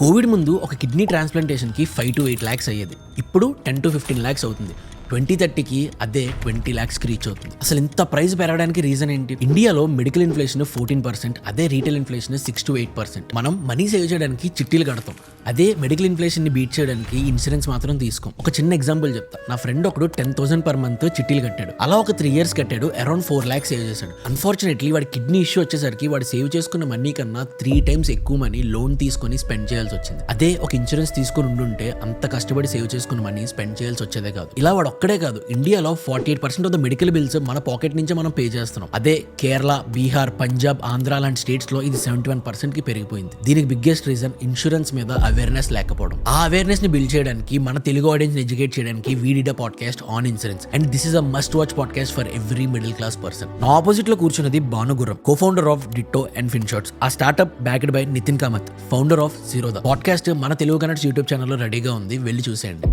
Covid ముందు ఒక kidney ట్రాన్స్ప్లాంటేషన్కి 5 to 8 lakhs అయ్యేది. ఇప్పుడు 10 to 15 lakhs అవుతుంది. 2030కి అదే 20 lakhsకి రీచ్ అవుతుంది. అసలు ఇంత ప్రైస్ పెరగడానికి రీజన్ ఏంటి? ఇండియాలో మెడికల్ ఇన్ఫ్లేషన్ 14%, అదే రీటైల్ ఇన్ఫ్లేషన్ 6 to 8%. మనం మనీ సేవ్ చేయడానికి చిట్టీలు కడతాం, అదే మెడికల్ ఇన్ఫ్లేషన్ ని బీట్ చేయడానికి ఇన్సూరెన్స్ మాత్రం తీసుకోం. ఒక చిన్న ఎగ్జాంపుల్ చెప్తా. నా ఫ్రెండ్ ఒకడు 10,000 per month చిట్టీలు కట్టాడు. అలా ఒక 3 years కట్టాడు, అరౌండ్ 4 lakhs సేవ్ చేశాడు. అన్ఫార్చునేట్లీ వాడి కిడ్నీ ఇష్యూ వచ్చేసరికి వాడు సేవ్ చేసుకున్న మనీ కన్నా 3 times ఎక్కువ మనీ లోన్ తీసుకొని స్పెండ్ చేయాల్సి వచ్చింది. అదే ఒక ఇన్సూరెన్స్ తీసుకుని ఉండుంటే అంత కష్టపడి సేవ్ చేసుకున్న మనీ స్పెండ్ చేయాల్సి వచ్చేదే కాదు. ఇలా వాడు ఒక్కడే కాదు, ఇండియాలో 48% ఆఫ్ ద మెడికల్ బిల్స్ మన పాకెట్ నుంచే మనం పే చేస్తున్నాం. అదే కేరళ, బీహార్, పంజాబ్, ఆంధ్ర లాంటి స్టేట్స్ లో ఇది 71% కి పెరిగిపోయింది. దీనికి బిగ్గెస్ట్ రీజన్ ఇన్సూరెన్స్ మీద అవేర్నెస్ లేకపోవడం. ఆ అవేర్నెస్ ని బిల్డ్ చేయడానికి, మన తెలుగు ఆడియన్స్ ని ఎడ్యుకేట్ చేయడానికి we did a podcast on insurance, and this is a must watch podcast for every middle class person. నా ఆపోజిట్ లో కూర్చున్నది Bhanugurram, co-founder of Ditto and Finshots. ఆ startup backed by Nithin Kamath, founder of Zerodha. Podcast మన Telugu Kannada YouTube ఛానల్లో రెడీగా ఉంది, వెళ్ళి చూసేయండి.